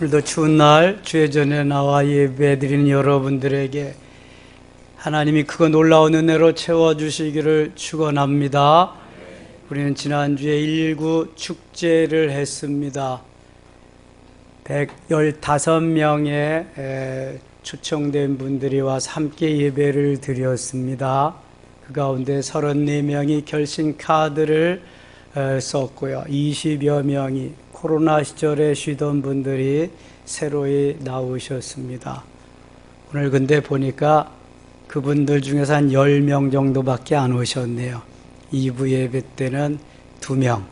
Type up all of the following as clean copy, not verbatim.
오늘도 추운 날 주의 전에 나와 예배드리는 여러분들에게 하나님이 크고 놀라운 은혜로 채워주시기를 축원합니다. 우리는 지난주에 119 축제를 했습니다. 115명의 초청된 분들이 와서 함께 예배를 드렸습니다. 그 가운데 34명이 결신 카드를 썼고요. 20여 명이 코로나 시절에 쉬던 분들이 새로이 나오셨습니다. 오늘 근데 보니까 그분들 중에서 한 10명 정도밖에 안 오셨네요. 2부 예배 때는 2명.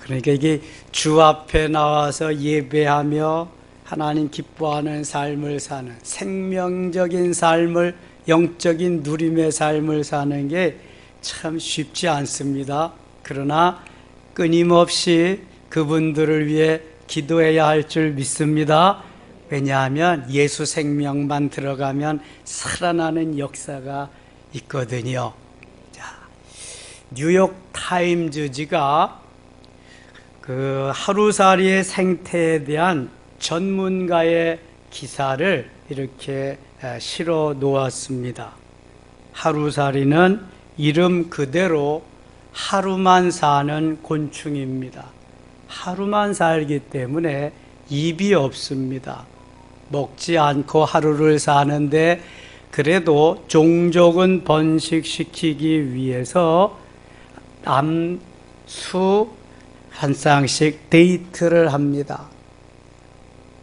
그러니까 이게 주 앞에 나와서 예배하며 하나님 기뻐하는 삶을 사는 생명적인 삶을, 영적인 누림의 삶을 사는 게 참 쉽지 않습니다. 그러나 끊임없이 그분들을 위해 기도해야 할 줄 믿습니다. 왜냐하면 예수 생명만 들어가면 살아나는 역사가 있거든요. 자, 뉴욕 타임즈지가 그 하루살이의 생태에 대한 전문가의 기사를 이렇게 실어 놓았습니다. 하루살이는 이름 그대로 하루만 사는 곤충입니다. 하루만 살기 때문에 입이 없습니다. 먹지 않고 하루를 사는데 그래도 종족은 번식시키기 위해서 암수 한 쌍씩 데이트를 합니다.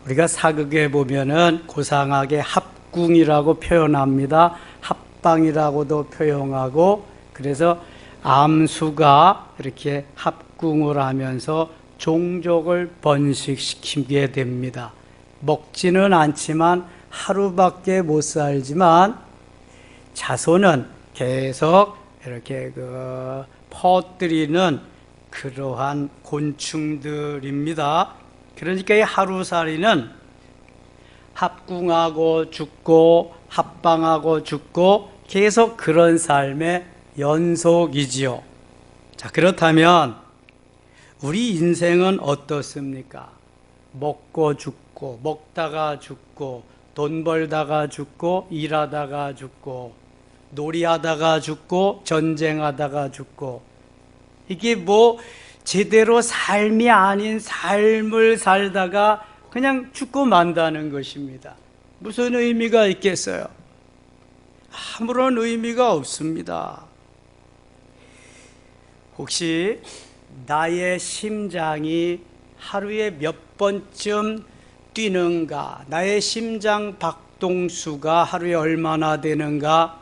우리가 사극에 보면은 고상하게 합궁이라고 표현합니다. 합방이라고도 표현하고, 그래서 암수가 이렇게 합궁을 하면서 종족을 번식시키게 됩니다. 먹지는 않지만 하루밖에 못 살지만 자손은 계속 이렇게 퍼뜨리는 그러한 곤충들입니다. 그러니까 이 하루살이는 합궁하고 죽고 합방하고 죽고 계속 그런 삶의 연속이지요. 자, 그렇다면 우리 인생은 어떻습니까? 먹고 죽고, 먹다가 죽고, 돈 벌다가 죽고, 일하다가 죽고, 놀이하다가 죽고, 전쟁하다가 죽고, 이게 뭐 제대로 삶이 아닌 삶을 살다가 그냥 죽고 만다는 것입니다. 무슨 의미가 있겠어요? 아무런 의미가 없습니다. 혹시 나의 심장이 하루에 몇 번쯤 뛰는가? 나의 심장 박동수가 하루에 얼마나 되는가?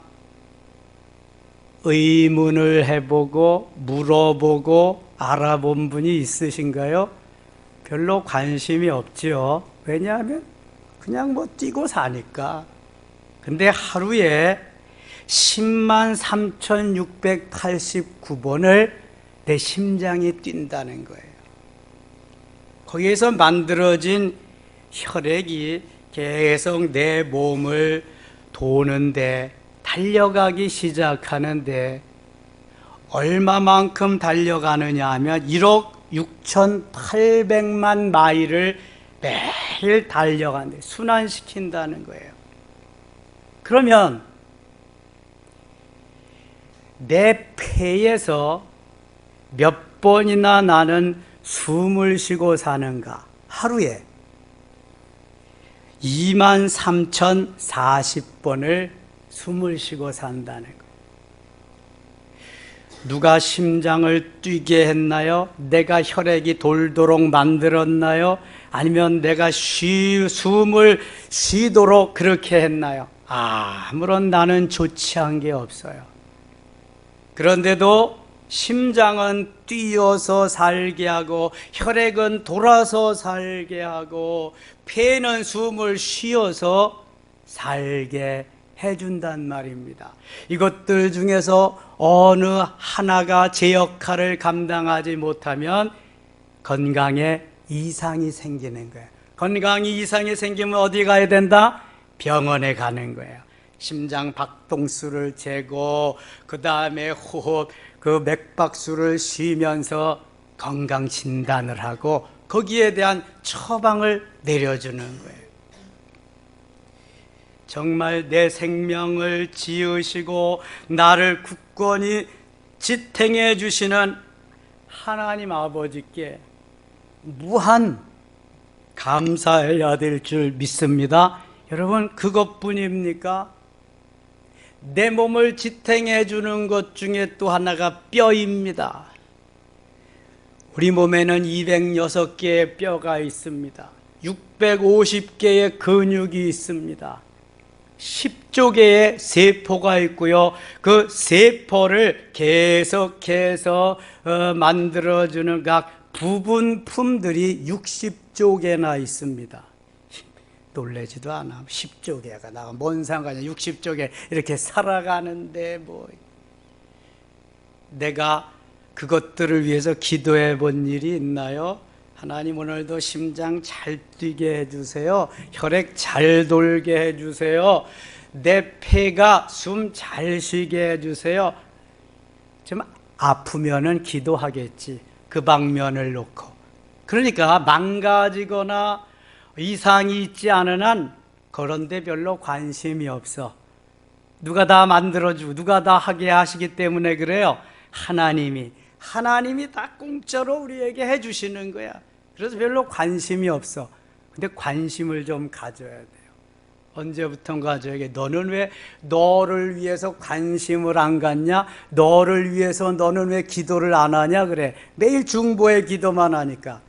의문을 해보고 물어보고 알아본 분이 있으신가요? 별로 관심이 없지요. 왜냐하면 그냥 뭐 뛰고 사니까. 근데 하루에 10만 3,689번을 내 심장이 뛴다는 거예요. 거기에서 만들어진 혈액이 계속 내 몸을 도는데, 달려가기 시작하는데 얼마만큼 달려가느냐 하면 1억 6,800만 마일을 매일 달려가는데 순환시킨다는 거예요. 그러면 내 폐에서 몇 번이나 나는 숨을 쉬고 사는가? 하루에 23,040번을 숨을 쉬고 산다는 거예요. 누가 심장을 뛰게 했나요? 내가 혈액이 돌도록 만들었나요? 아니면 내가 숨을 쉬도록 그렇게 했나요? 아무런 나는 조치한 게 없어요. 그런데도 심장은 뛰어서 살게 하고, 혈액은 돌아서 살게 하고, 폐는 숨을 쉬어서 살게 해준단 말입니다. 이것들 중에서 어느 하나가 제 역할을 감당하지 못하면 건강에 이상이 생기는 거예요. 건강이 이상이 생기면 어디 가야 된다? 병원에 가는 거예요. 심장 박동수를 재고, 그 다음에 호흡, 그 맥박수를 쉬면서 건강 진단을 하고 거기에 대한 처방을 내려주는 거예요. 정말 내 생명을 지으시고 나를 굳건히 지탱해 주시는 하나님 아버지께 무한 감사해야 될 줄 믿습니다. 여러분, 그것뿐입니까? 내 몸을 지탱해 주는 것 중에 또 하나가 뼈입니다. 우리 몸에는 206개의 뼈가 있습니다. 650개의 근육이 있습니다. 10조 개의 세포가 있고요. 그 세포를 계속해서 만들어주는 각 부분품들이 60조 개나 있습니다. 놀라지도 않아. 10조 개가 나가 뭔 상관이야. 60조 개 이렇게 살아가는데 뭐 내가 그것들을 위해서 기도해 본 일이 있나요? 하나님, 오늘도 심장 잘 뛰게 해주세요. 혈액 잘 돌게 해주세요. 내 폐가 숨 잘 쉬게 해주세요. 좀 아프면은 기도하겠지. 그 방면을 놓고. 그러니까 망가지거나 이상이 있지 않은 한 그런데 별로 관심이 없어. 누가 다 만들어주고 누가 다 하게 하시기 때문에 그래요. 하나님이 다 공짜로 우리에게 해주시는 거야. 그래서 별로 관심이 없어. 근데 관심을 좀 가져야 돼요. 언제부턴가 저에게 너는 왜 너를 위해서 관심을 안 갖냐? 너를 위해서 너는 왜 기도를 안 하냐? 그래. 매일 중보의 기도만 하니까.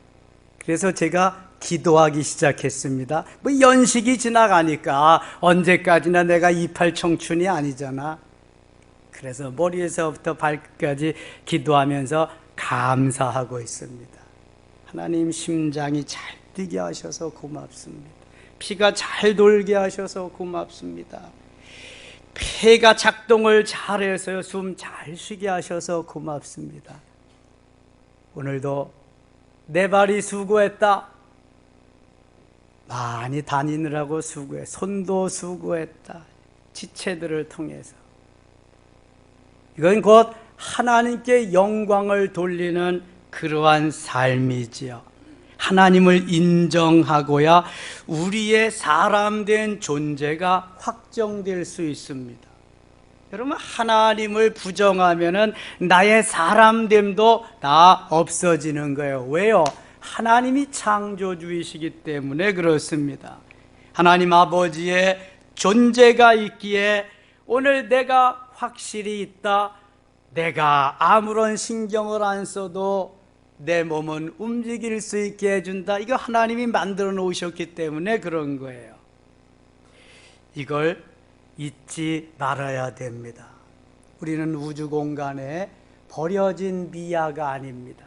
그래서 제가 기도하기 시작했습니다. 뭐 연식이 지나가니까 언제까지나 내가 이팔 청춘이 아니잖아. 그래서 머리에서부터 발끝까지 기도하면서 감사하고 있습니다. 하나님, 심장이 잘 뛰게 하셔서 고맙습니다. 피가 잘 돌게 하셔서 고맙습니다. 폐가 작동을 잘해서 숨 잘 쉬게 하셔서 고맙습니다. 오늘도 내 발이 수고했다. 많이 다니느라고 수고해. 손도 수고했다. 지체들을 통해서. 이건 곧 하나님께 영광을 돌리는 그러한 삶이지요. 하나님을 인정하고야 우리의 사람된 존재가 확정될 수 있습니다. 여러분, 하나님을 부정하면은 나의 사람됨도 다 없어지는 거예요. 왜요? 하나님이 창조주이시기 때문에 그렇습니다. 하나님 아버지의 존재가 있기에 오늘 내가 확실히 있다. 내가 아무런 신경을 안 써도 내 몸은 움직일 수 있게 해준다. 이거 하나님이 만들어 놓으셨기 때문에 그런 거예요. 이걸 잊지 말아야 됩니다. 우리는 우주 공간에 버려진 미아가 아닙니다.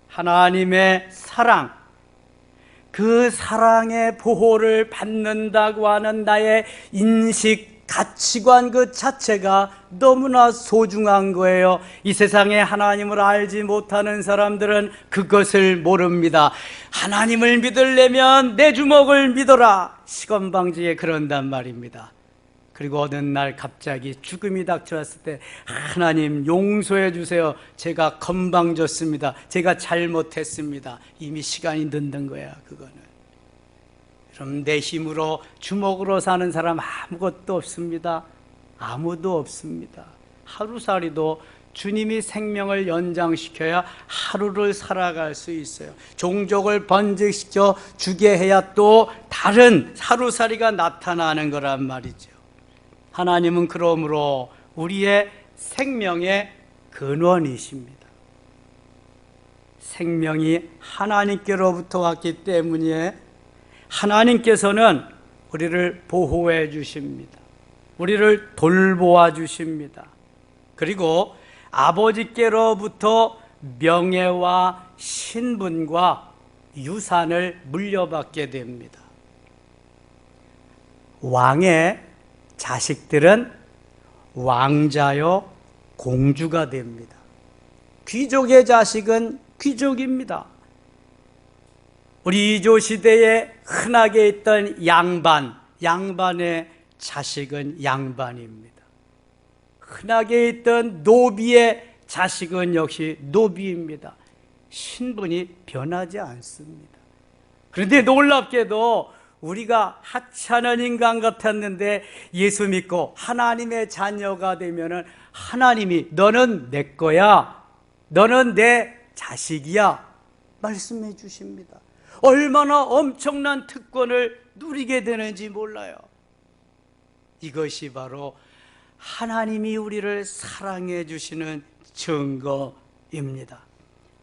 하나님의 사랑, 그 사랑의 보호를 받는다고 하는 나의 인식, 가치관 그 자체가 너무나 소중한 거예요. 이 세상에 하나님을 알지 못하는 사람들은 그것을 모릅니다. 하나님을 믿으려면 내 주먹을 믿어라. 시건방지에 그런단 말입니다. 그리고 어느 날 갑자기 죽음이 닥쳐왔을 때 하나님 용서해 주세요. 제가 건방졌습니다. 제가 잘못했습니다. 이미 시간이 늦는 거야. 그거는. 그럼 내 힘으로 주먹으로 사는 사람 아무것도 없습니다. 아무도 없습니다. 하루살이도 주님이 생명을 연장시켜야 하루를 살아갈 수 있어요. 종족을 번식시켜 주게 해야 또 다른 하루살이가 나타나는 거란 말이죠. 하나님은 그러므로 우리의 생명의 근원이십니다. 생명이 하나님께로부터 왔기 때문에 하나님께서는 우리를 보호해 주십니다. 우리를 돌보아 주십니다. 그리고 아버지께로부터 명예와 신분과 유산을 물려받게 됩니다. 왕의 자식들은 왕자요 공주가 됩니다. 귀족의 자식은 귀족입니다. 우리 이조 시대에 흔하게 있던 양반의 자식은 양반입니다. 흔하게 있던 노비의 자식은 역시 노비입니다. 신분이 변하지 않습니다. 그런데 놀랍게도 우리가 하찮은 인간 같았는데 예수 믿고 하나님의 자녀가 되면은 하나님이 너는 내 거야, 너는 내 자식이야 말씀해 주십니다. 얼마나 엄청난 특권을 누리게 되는지 몰라요. 이것이 바로 하나님이 우리를 사랑해 주시는 증거입니다.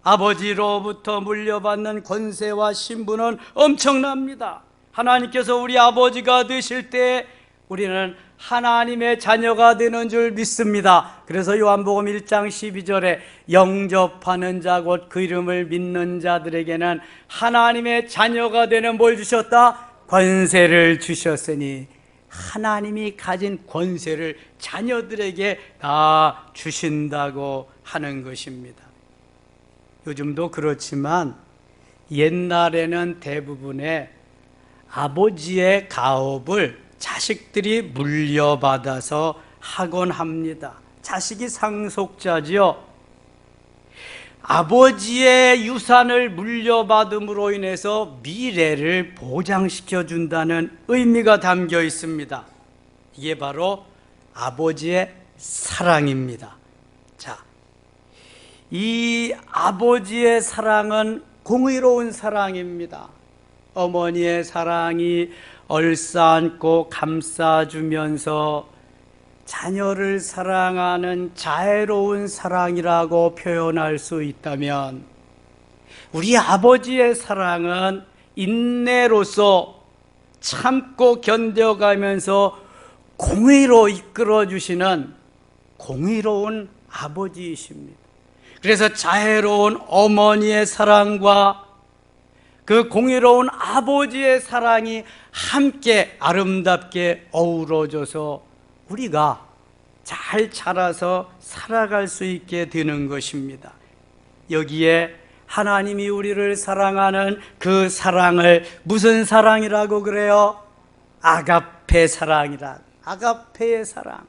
아버지로부터 물려받는 권세와 신분은 엄청납니다. 하나님께서 우리 아버지가 되실 때 우리는 하나님의 자녀가 되는 줄 믿습니다. 그래서 요한복음 1장 12절에 영접하는 자 곧 그 이름을 믿는 자들에게는 하나님의 자녀가 되는 뭘 주셨다? 권세를 주셨으니 하나님이 가진 권세를 자녀들에게 다 주신다고 하는 것입니다. 요즘도 그렇지만 옛날에는 대부분의 아버지의 가업을 자식들이 물려받아서 하곤 합니다. 자식이 상속자지요. 아버지의 유산을 물려받음으로 인해서 미래를 보장시켜 준다는 의미가 담겨 있습니다. 이게 바로 아버지의 사랑입니다. 자, 이 아버지의 사랑은 공의로운 사랑입니다. 어머니의 사랑이 얼싸안고 감싸주면서 자녀를 사랑하는 자애로운 사랑이라고 표현할 수 있다면, 우리 아버지의 사랑은 인내로서 참고 견뎌가면서 공의로 이끌어주시는 공의로운 아버지이십니다. 그래서 자애로운 어머니의 사랑과 그 공의로운 아버지의 사랑이 함께 아름답게 어우러져서 우리가 잘 자라서 살아갈 수 있게 되는 것입니다. 여기에 하나님이 우리를 사랑하는 그 사랑을 무슨 사랑이라고 그래요? 아가페 사랑이라. 아가페의 사랑.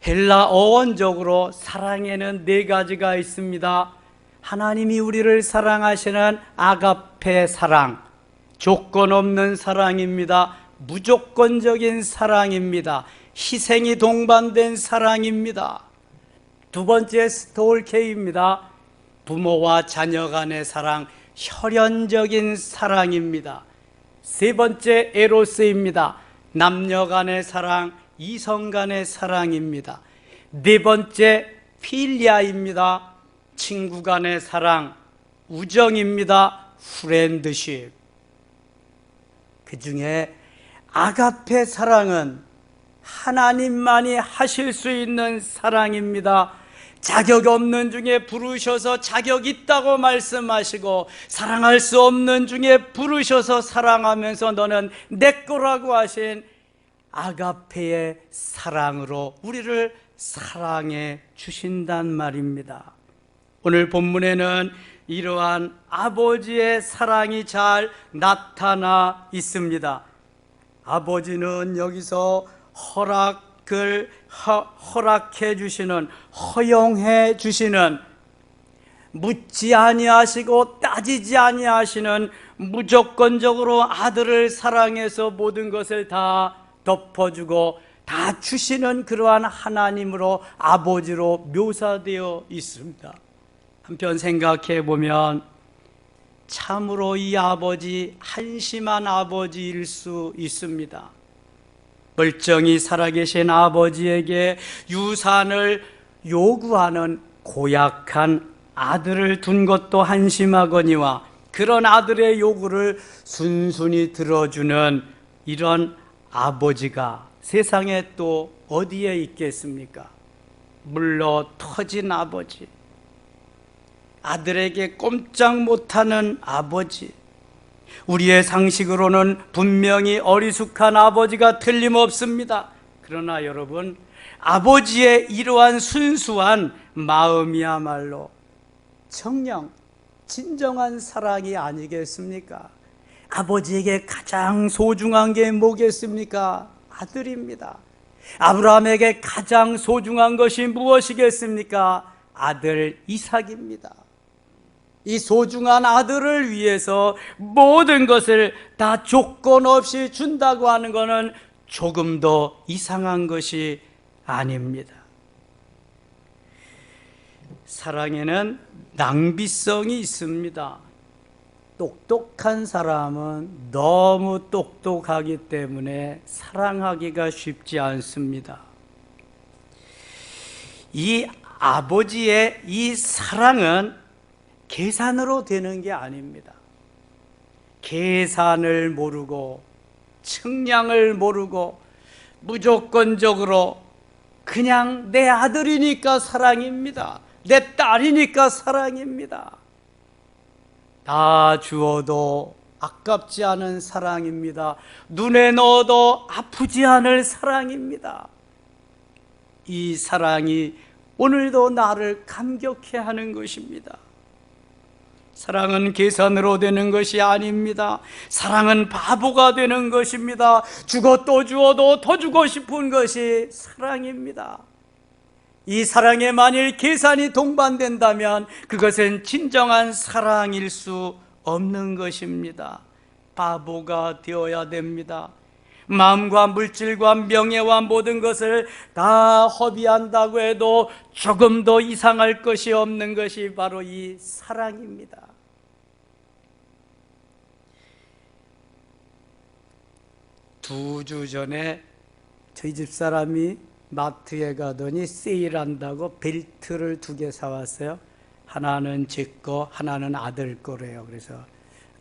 헬라 어원적으로 사랑에는 네 가지가 있습니다. 하나님이 우리를 사랑하시는 아가페 사랑, 조건 없는 사랑입니다. 무조건적인 사랑입니다. 희생이 동반된 사랑입니다. 두 번째 스톨케입니다. 부모와 자녀 간의 사랑, 혈연적인 사랑입니다. 세 번째 에로스입니다. 남녀 간의 사랑, 이성 간의 사랑입니다. 네 번째 필리아입니다. 친구 간의 사랑, 우정입니다. 프렌드십. 그 중에 아가페 사랑은 하나님만이 하실 수 있는 사랑입니다. 자격 없는 중에 부르셔서 자격 있다고 말씀하시고, 사랑할 수 없는 중에 부르셔서 사랑하면서 너는 내 거라고 하신 아가페의 사랑으로 우리를 사랑해 주신단 말입니다. 오늘 본문에는 이러한 아버지의 사랑이 잘 나타나 있습니다. 아버지는 여기서 허락해 주시는, 허용해 주시는, 묻지 아니하시고 따지지 아니하시는, 무조건적으로 아들을 사랑해서 모든 것을 다 덮어주고 다 주시는 그러한 하나님으로, 아버지로 묘사되어 있습니다. 한편 생각해 보면 참으로 이 아버지 한심한 아버지일 수 있습니다. 멀쩡히 살아계신 아버지에게 유산을 요구하는 고약한 아들을 둔 것도 한심하거니와, 그런 아들의 요구를 순순히 들어주는 이런 아버지가 세상에 또 어디에 있겠습니까? 물러 터진 아버지, 아들에게 꼼짝 못하는 아버지, 우리의 상식으로는 분명히 어리숙한 아버지가 틀림없습니다. 그러나 여러분, 아버지의 이러한 순수한 마음이야말로 정녕 진정한 사랑이 아니겠습니까? 아버지에게 가장 소중한 게 뭐겠습니까? 아들입니다. 아브라함에게 가장 소중한 것이 무엇이겠습니까? 아들 이삭입니다. 이 소중한 아들을 위해서 모든 것을 다 조건 없이 준다고 하는 것은 조금도 이상한 것이 아닙니다. 사랑에는 낭비성이 있습니다. 똑똑한 사람은 너무 똑똑하기 때문에 사랑하기가 쉽지 않습니다. 이 아버지의 이 사랑은 계산으로 되는 게 아닙니다. 계산을 모르고 측량을 모르고 무조건적으로 그냥 내 아들이니까 사랑입니다. 내 딸이니까 사랑입니다. 다 주어도 아깝지 않은 사랑입니다. 눈에 넣어도 아프지 않을 사랑입니다. 이 사랑이 오늘도 나를 감격해 하는 것입니다. 사랑은 계산으로 되는 것이 아닙니다. 사랑은 바보가 되는 것입니다. 주고 또 주어도 더 주고 싶은 것이 사랑입니다. 이 사랑에 만일 계산이 동반된다면 그것은 진정한 사랑일 수 없는 것입니다. 바보가 되어야 됩니다. 마음과 물질과 명예와 모든 것을 다 허비한다고 해도 조금도 이상할 것이 없는 것이 바로 이 사랑입니다. 두 주 전에 저희 집사람이 마트에 가더니 세일한다고 벨트를 2개 사왔어요. 하나는 제 거, 하나는 아들 거래요. 그래서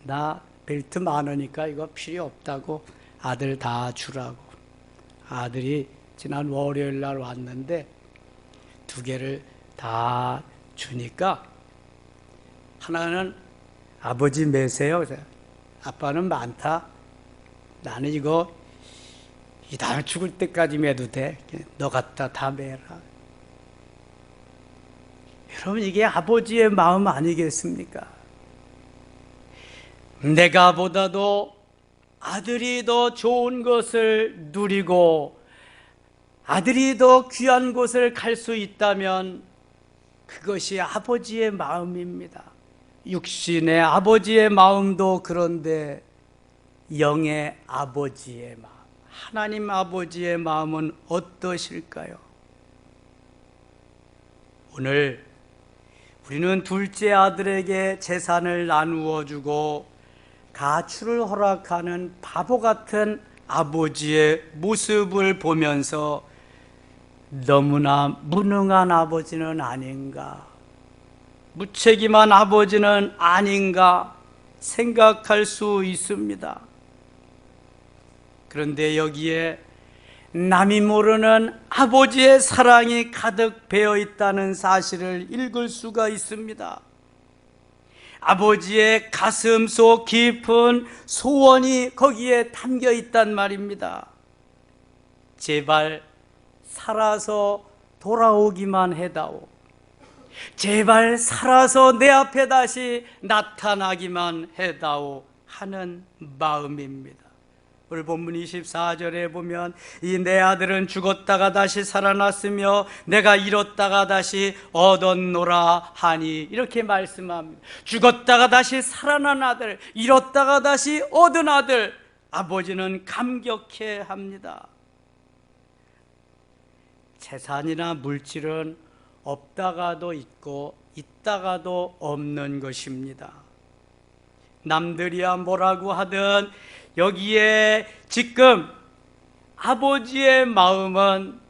나 벨트 많으니까 이거 필요 없다고 아들 다 주라고. 아들이 지난 월요일 날 왔는데 2개를 다 주니까 하나는 아버지 매세요. 그래서 아빠는 많다. 나는 이거 이 다음에 죽을 때까지 매도 돼. 너 갖다 다 매라. 여러분, 이게 아버지의 마음 아니겠습니까? 내가 보다도 아들이 더 좋은 것을 누리고 아들이 더 귀한 곳을 갈 수 있다면 그것이 아버지의 마음입니다. 육신의 아버지의 마음도 그런데 영의 아버지의 마음, 하나님 아버지의 마음은 어떠실까요? 오늘 우리는 둘째 아들에게 재산을 나누어 주고 가출을 허락하는 바보 같은 아버지의 모습을 보면서 너무나 무능한 아버지는 아닌가, 무책임한 아버지는 아닌가 생각할 수 있습니다. 그런데 여기에 남이 모르는 아버지의 사랑이 가득 배어 있다는 사실을 읽을 수가 있습니다. 아버지의 가슴 속 깊은 소원이 거기에 담겨 있단 말입니다. 제발 살아서 돌아오기만 해다오. 제발 살아서 내 앞에 다시 나타나기만 해다오 하는 마음입니다. 오늘 본문 24절에 보면 이 내 아들은 죽었다가 다시 살아났으며 내가 잃었다가 다시 얻었노라 하니, 이렇게 말씀합니다. 죽었다가 다시 살아난 아들, 잃었다가 다시 얻은 아들, 아버지는 감격해 합니다. 재산이나 물질은 없다가도 있고 있다가도 없는 것입니다. 남들이야 뭐라고 하든 여기에 지금 아버지의 마음은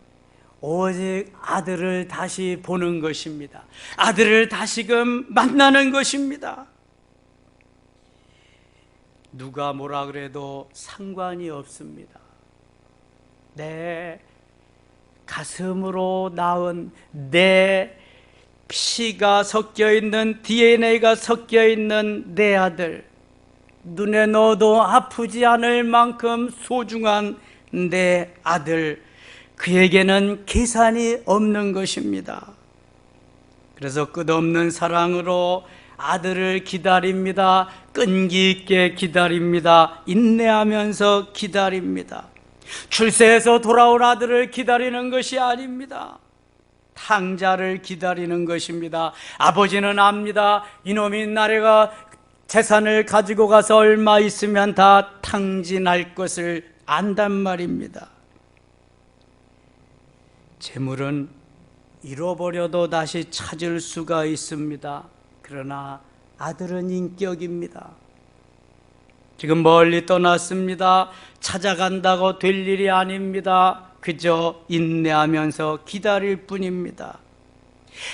오직 아들을 다시 보는 것입니다. 아들을 다시금 만나는 것입니다. 누가 뭐라 그래도 상관이 없습니다. 내 가슴으로 낳은 내 피가 섞여 있는, DNA가 섞여 있는 내 아들, 눈에 넣어도 아프지 않을 만큼 소중한 내 아들, 그에게는 계산이 없는 것입니다. 그래서 끝없는 사랑으로 아들을 기다립니다. 끈기 있게 기다립니다. 인내하면서 기다립니다. 출세해서 돌아온 아들을 기다리는 것이 아닙니다. 탕자를 기다리는 것입니다. 아버지는 압니다. 이놈이 나래가 재산을 가지고 가서 얼마 있으면 다 탕진할 것을 안단 말입니다. 재물은 잃어버려도 다시 찾을 수가 있습니다. 그러나 아들은 인격입니다. 지금 멀리 떠났습니다. 찾아간다고 될 일이 아닙니다. 그저 인내하면서 기다릴 뿐입니다.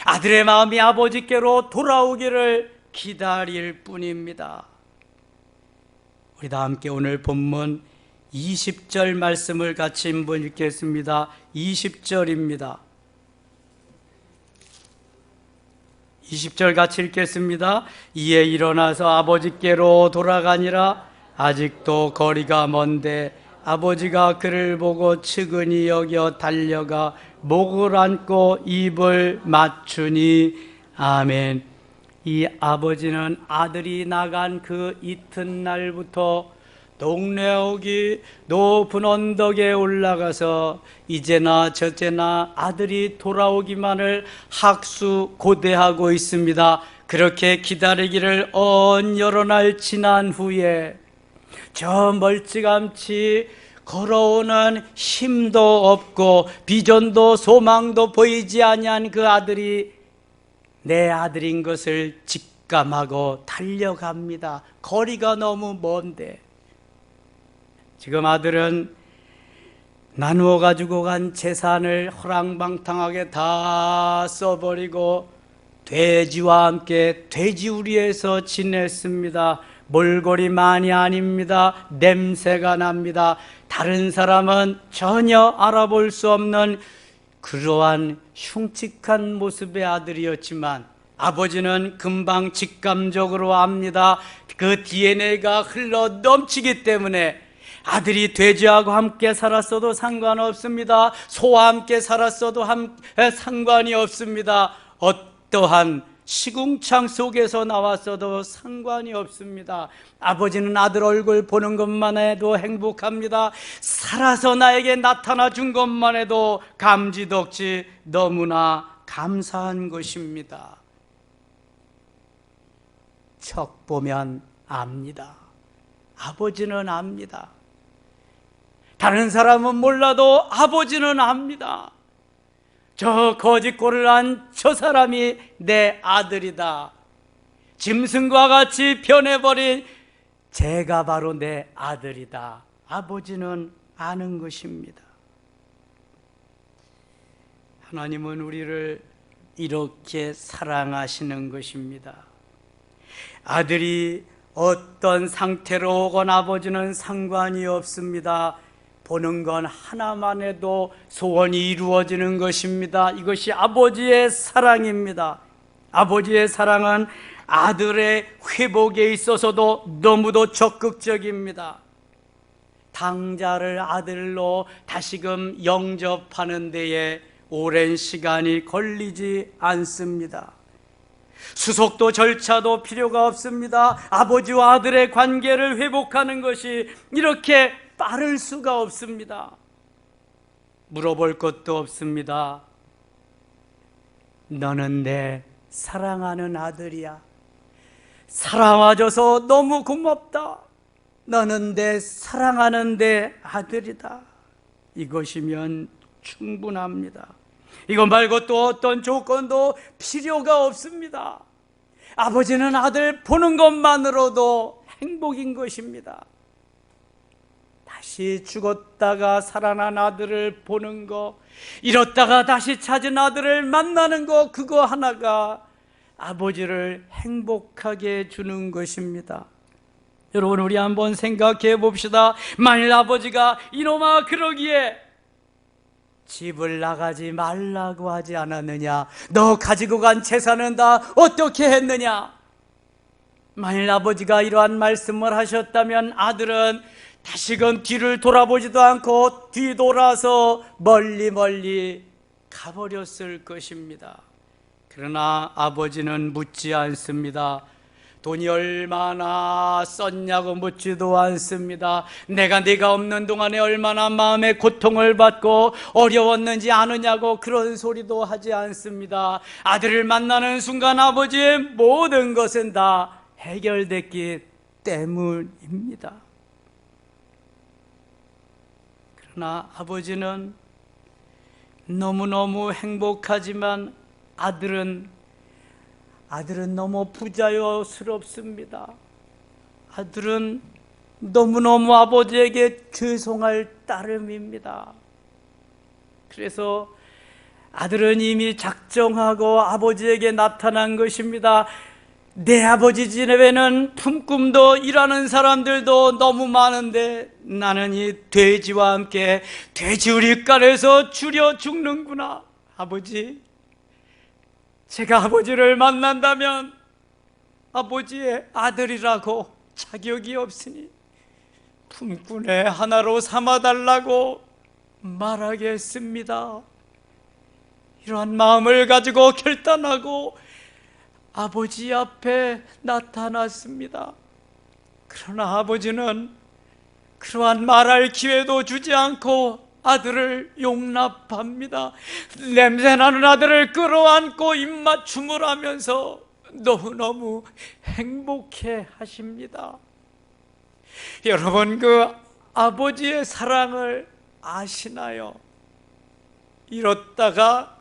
아들의 마음이 아버지께로 돌아오기를 기다릴 뿐입니다. 우리 다 함께 오늘 본문 20절 말씀을 같이 한번 읽겠습니다. 20절입니다. 20절 같이 읽겠습니다. 이에 일어나서 아버지께로 돌아가니라. 아직도 거리가 먼데 아버지가 그를 보고 측은히 여겨 달려가 목을 안고 입을 맞추니. 아멘. 이 아버지는 아들이 나간 그 이튿날부터 동네옥이 높은 언덕에 올라가서 이제나 저제나 아들이 돌아오기만을 학수고대하고 있습니다. 그렇게 기다리기를 여러 날 지난 후에 저 멀찌감치 걸어오는 힘도 없고 비전도 소망도 보이지 아니한 그 아들이 내 아들인 것을 직감하고 달려갑니다. 거리가 너무 먼데. 지금 아들은 나누어 가지고 간 재산을 허랑방탕하게 다 써버리고 돼지와 함께 돼지우리에서 지냈습니다. 몰골이만이 아닙니다. 냄새가 납니다. 다른 사람은 전혀 알아볼 수 없는 그러한 흉측한 모습의 아들이었지만 아버지는 금방 직감적으로 압니다. 그 DNA가 흘러 넘치기 때문에 아들이 돼지하고 함께 살았어도 상관없습니다. 소와 함께 살았어도 상관이 없습니다. 어떠한 시궁창 속에서 나왔어도 상관이 없습니다. 아버지는 아들 얼굴 보는 것만 해도 행복합니다. 살아서 나에게 나타나 준 것만 해도 감지덕지 너무나 감사한 것입니다. 척 보면 압니다. 아버지는 압니다. 다른 사람은 몰라도 아버지는 압니다. 저 거짓골을 한 저 사람이 내 아들이다. 짐승과 같이 변해버린 제가 바로 내 아들이다. 아버지는 아는 것입니다. 하나님은 우리를 이렇게 사랑하시는 것입니다. 아들이 어떤 상태로 오건 아버지는 상관이 없습니다. 보는 건 하나만 해도 소원이 이루어지는 것입니다. 이것이 아버지의 사랑입니다. 아버지의 사랑은 아들의 회복에 있어서도 너무도 적극적입니다. 탕자를 아들로 다시금 영접하는 데에 오랜 시간이 걸리지 않습니다. 수속도 절차도 필요가 없습니다. 아버지와 아들의 관계를 회복하는 것이 이렇게 빠를 수가 없습니다. 물어볼 것도 없습니다. 너는 내 사랑하는 아들이야. 사랑해줘서 너무 고맙다. 너는 내 사랑하는 내 아들이다. 이것이면 충분합니다. 이거 말고 또 어떤 조건도 필요가 없습니다. 아버지는 아들 보는 것만으로도 행복인 것입니다. 다시 죽었다가 살아난 아들을 보는 거, 잃었다가 다시 찾은 아들을 만나는 거, 그거 하나가 아버지를 행복하게 해주는 것입니다. 여러분, 우리 한번 생각해 봅시다. 만일 아버지가 이놈아 그러기에 집을 나가지 말라고 하지 않았느냐? 너 가지고 간 재산은 다 어떻게 했느냐? 만일 아버지가 이러한 말씀을 하셨다면 아들은 다시금 뒤를 돌아보지도 않고 뒤돌아서 멀리 가버렸을 것입니다. 그러나 아버지는 묻지 않습니다. 돈이 얼마나 썼냐고 묻지도 않습니다. 내가 네가 없는 동안에 얼마나 마음의 고통을 받고 어려웠는지 아느냐고 그런 소리도 하지 않습니다. 아들을 만나는 순간 아버지의 모든 것은 다 해결됐기 때문입니다. 그러나 아버지는 너무너무 행복하지만 아들은 너무 부자연스럽습니다. 아들은 너무너무 아버지에게 죄송할 따름입니다. 그래서 아들은 이미 작정하고 아버지에게 나타난 것입니다. 내 아버지 집에는 품꾼도 일하는 사람들도 너무 많은데 나는 이 돼지와 함께 돼지우리간에서 줄여 죽는구나. 아버지, 제가 아버지를 만난다면 아버지의 아들이라고 자격이 없으니 품꾼의 하나로 삼아달라고 말하겠습니다. 이러한 마음을 가지고 결단하고 아버지 앞에 나타났습니다. 그러나 아버지는 그러한 말할 기회도 주지 않고 아들을 용납합니다. 냄새나는 아들을 끌어안고 입맞춤을 하면서 너무너무 행복해 하십니다. 여러분, 그 아버지의 사랑을 아시나요? 잃었다가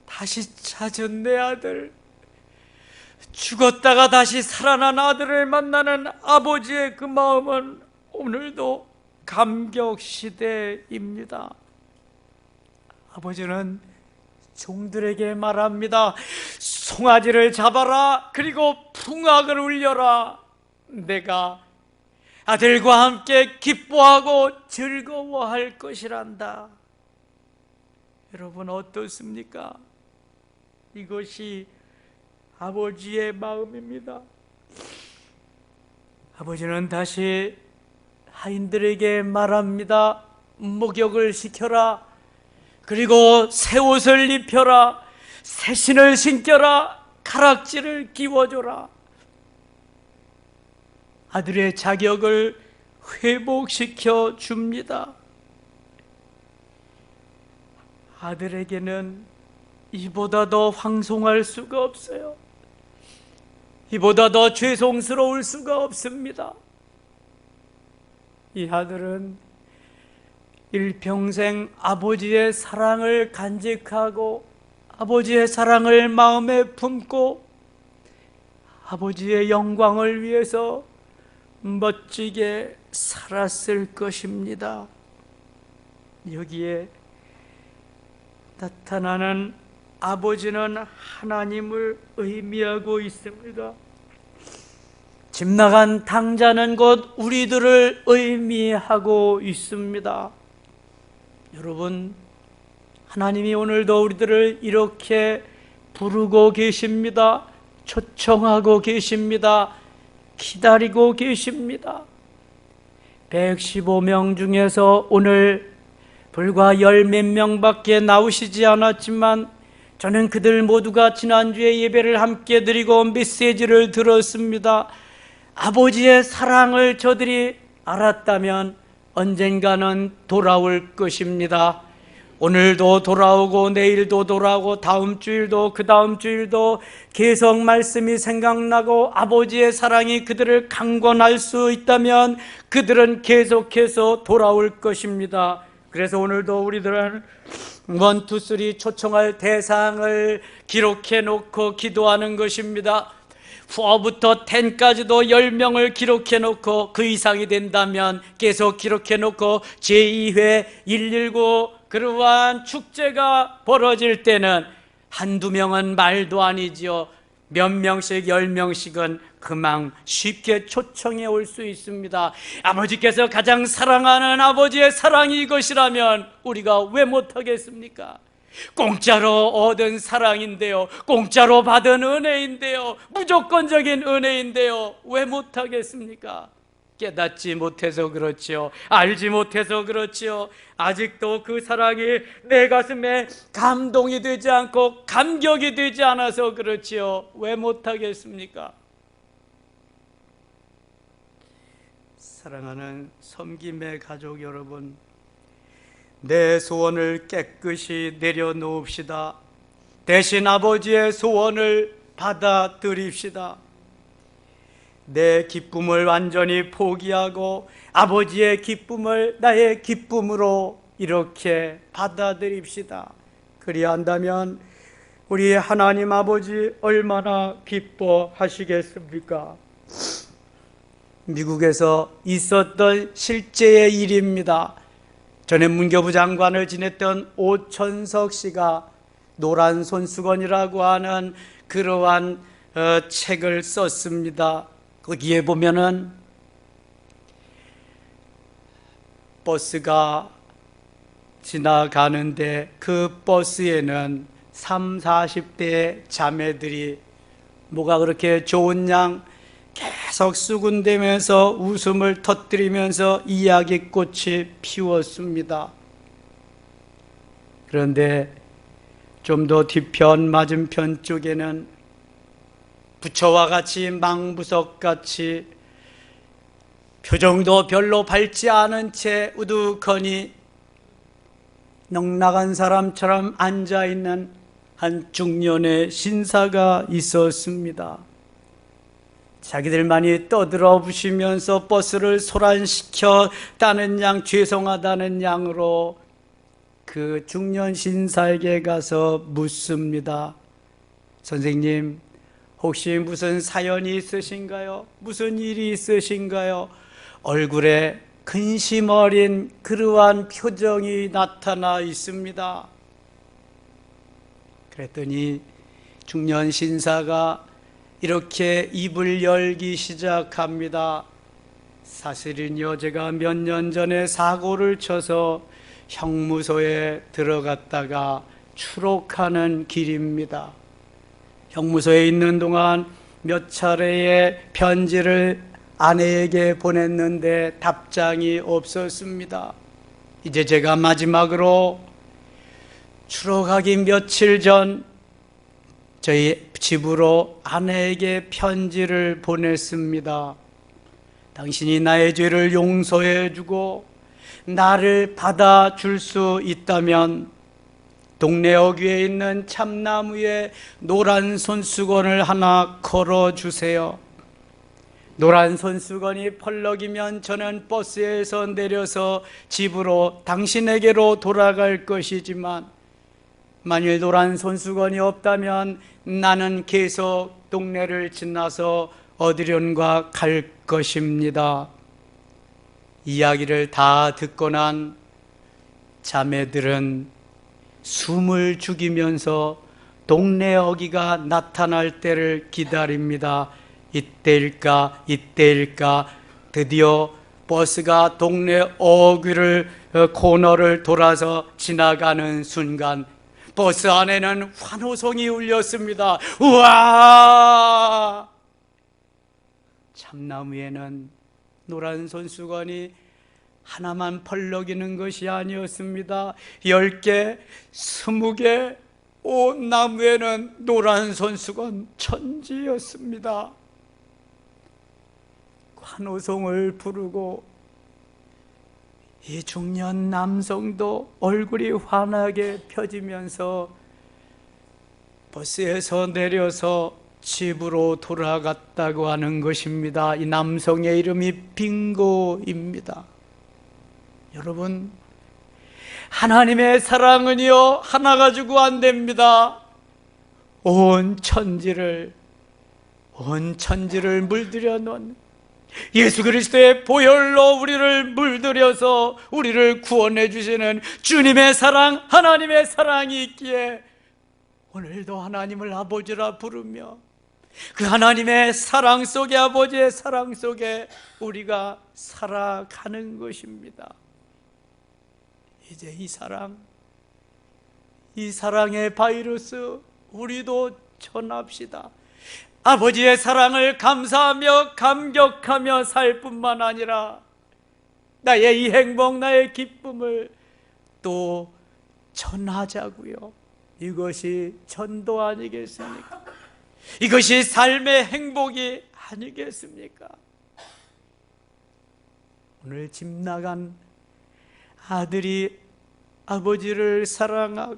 다시 찾은 내 아들, 죽었다가 다시 살아난 아들을 만나는 아버지의 그 마음은 오늘도 감격시대입니다. 아버지는 종들에게 말합니다. 송아지를 잡아라. 그리고 풍악을 울려라. 내가 아들과 함께 기뻐하고 즐거워할 것이란다. 여러분, 어떻습니까? 이것이 아버지의 마음입니다. 아버지는 다시 하인들에게 말합니다. 목욕을 시켜라. 그리고 새 옷을 입혀라. 새 신을 신겨라. 가락지를 끼워줘라. 아들의 자격을 회복시켜 줍니다. 아들에게는 이보다 더 황송할 수가 없어요. 이보다 더 죄송스러울 수가 없습니다. 이 아들은 일평생 아버지의 사랑을 간직하고 아버지의 사랑을 마음에 품고 아버지의 영광을 위해서 멋지게 살았을 것입니다. 여기에 나타나는 아버지는 하나님을 의미하고 있습니다. 집 나간 당자는 곧 우리들을 의미하고 있습니다. 여러분, 하나님이 오늘도 우리들을 이렇게 부르고 계십니다. 초청하고 계십니다. 기다리고 계십니다. 115명 중에서 오늘 불과 10몇 명밖에 나오시지 않았지만 저는 그들 모두가 지난주에 예배를 함께 드리고 메시지를 들었습니다. 아버지의 사랑을 저들이 알았다면 언젠가는 돌아올 것입니다. 오늘도 돌아오고 내일도 돌아오고 다음 주일도 그 다음 주일도 계속 말씀이 생각나고 아버지의 사랑이 그들을 강권할 수 있다면 그들은 계속해서 돌아올 것입니다. 그래서 오늘도 우리들은 1, 2, 3 초청할 대상을 기록해 놓고 기도하는 것입니다. 4부터 10까지도 10명을 기록해 놓고 그 이상이 된다면 계속 기록해 놓고 제2회 119 그러한 축제가 벌어질 때는 한두 명은 말도 아니지요. 몇 명씩 10명씩은 그만 쉽게 초청해 올 수 있습니다. 아버지께서 가장 사랑하는 아버지의 사랑이 이것이라면 우리가 왜 못하겠습니까? 공짜로 얻은 사랑인데요, 공짜로 받은 은혜인데요, 무조건적인 은혜인데요, 왜 못하겠습니까? 깨닫지 못해서 그렇지요. 알지 못해서 그렇지요. 아직도 그 사랑이 내 가슴에 감동이 되지 않고 감격이 되지 않아서 그렇지요. 왜 못하겠습니까? 사랑하는 섬김의 가족 여러분, 내 소원을 깨끗이 내려놓읍시다. 대신 아버지의 소원을 받아들입시다. 내 기쁨을 완전히 포기하고 아버지의 기쁨을 나의 기쁨으로 이렇게 받아들입시다. 그리한다면 우리 하나님 아버지 얼마나 기뻐하시겠습니까? 미국에서 있었던 실제의 일입니다. 전에 문교부 장관을 지냈던 오천석 씨가 노란 손수건이라고 하는 그러한 책을 썼습니다. 거기에 보면은 버스가 지나가는데 그 버스에는 30, 40대의 자매들이 뭐가 그렇게 좋은 양 계속 수군대면서 웃음을 터뜨리면서 이야기꽃이 피웠습니다. 그런데 좀 더 뒤편 맞은편 쪽에는 부처와 같이 망부석같이 표정도 별로 밝지 않은 채 우두커니 넉나간 사람처럼 앉아있는 한 중년의 신사가 있었습니다. 자기들만이 떠들어 부시면서 버스를 소란시켰다는 양, 죄송하다는 양으로 그 중년 신사에게 가서 묻습니다. 선생님, 혹시 무슨 사연이 있으신가요? 무슨 일이 있으신가요? 얼굴에 근심 어린 그러한 표정이 나타나 있습니다. 그랬더니 중년 신사가 이렇게 입을 열기 시작합니다. 사실은요, 제가 몇 년 전에 사고를 쳐서 형무소에 들어갔다가 추록하는 길입니다. 형무소에 있는 동안 몇 차례의 편지를 아내에게 보냈는데 답장이 없었습니다. 이제 제가 마지막으로 추록하기 며칠 전 저희 집으로 아내에게 편지를 보냈습니다. 당신이 나의 죄를 용서해 주고 나를 받아줄 수 있다면 동네 어귀에 있는 참나무에 노란 손수건을 하나 걸어주세요. 노란 손수건이 펄럭이면 저는 버스에서 내려서 집으로 당신에게로 돌아갈 것이지만 만일 노란 손수건이 없다면 나는 계속 동네를 지나서 어디론가 갈 것입니다. 이야기를 다 듣고 난 자매들은 숨을 죽이면서 동네 어귀가 나타날 때를 기다립니다. 이때일까 드디어 버스가 동네 어귀를 코너를 돌아서 지나가는 순간 버스 안에는 환호성이 울렸습니다. 우와! 참나무에는 노란 손수건이 하나만 펄럭이는 것이 아니었습니다. 10개, 20개, 온 나무에는 노란 손수건 천지였습니다. 환호성을 부르고 이 중년 남성도 얼굴이 환하게 펴지면서 버스에서 내려서 집으로 돌아갔다고 하는 것입니다. 이 남성의 이름이 빙고입니다. 여러분, 하나님의 사랑은요 하나 가지고 안 됩니다. 온 천지를 물들여 놓은 예수 그리스도의 보혈로 우리를 물들여서 우리를 구원해 주시는 주님의 사랑, 하나님의 사랑이 있기에 오늘도 하나님을 아버지라 부르며 그 하나님의 사랑 속에, 아버지의 사랑 속에 우리가 살아가는 것입니다. 이제 이 사랑의 바이러스 우리도 전합시다. 아버지의 사랑을 감사하며 감격하며 살 뿐만 아니라 나의 이 행복, 나의 기쁨을 또 전하자고요. 이것이 전도 아니겠습니까? 이것이 삶의 행복이 아니겠습니까? 오늘 집 나간 아들이 아버지를 사랑하고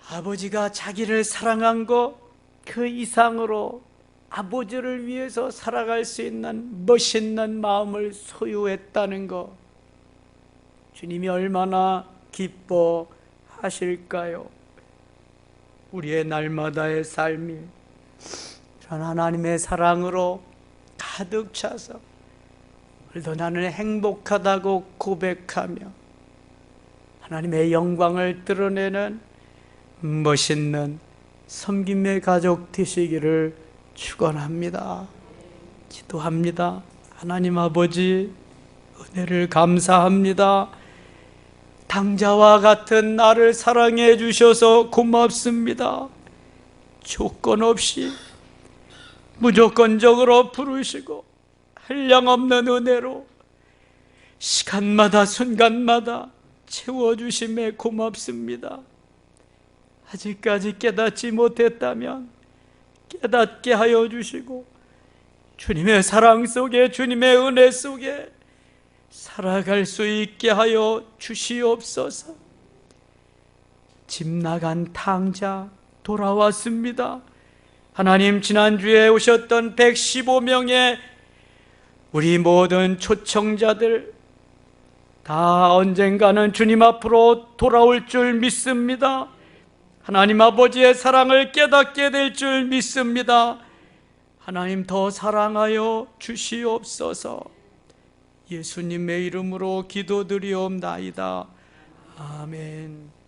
아버지가 자기를 사랑한 것 그 이상으로 아버지를 위해서 살아갈 수 있는 멋있는 마음을 소유했다는 것, 주님이 얼마나 기뻐하실까요? 우리의 날마다의 삶이 그런 하나님의 사랑으로 가득 차서 오늘도 나는 행복하다고 고백하며 하나님의 영광을 드러내는 멋있는 섬김의 가족 되시기를 축원합니다. 기도합니다. 하나님 아버지, 은혜를 감사합니다. 당자와 같은 나를 사랑해 주셔서 고맙습니다. 조건 없이 무조건적으로 부르시고 한량없는 은혜로 시간마다 순간마다 채워주심에 고맙습니다. 아직까지 깨닫지 못했다면 깨닫게 하여 주시고 주님의 사랑 속에, 주님의 은혜 속에 살아갈 수 있게 하여 주시옵소서. 집 나간 탕자 돌아왔습니다. 하나님, 지난주에 오셨던 115명의 우리 모든 초청자들 다 언젠가는 주님 앞으로 돌아올 줄 믿습니다. 하나님 아버지의 사랑을 깨닫게 될 줄 믿습니다. 하나님, 더 사랑하여 주시옵소서. 예수님의 이름으로 기도드리옵나이다. 아멘.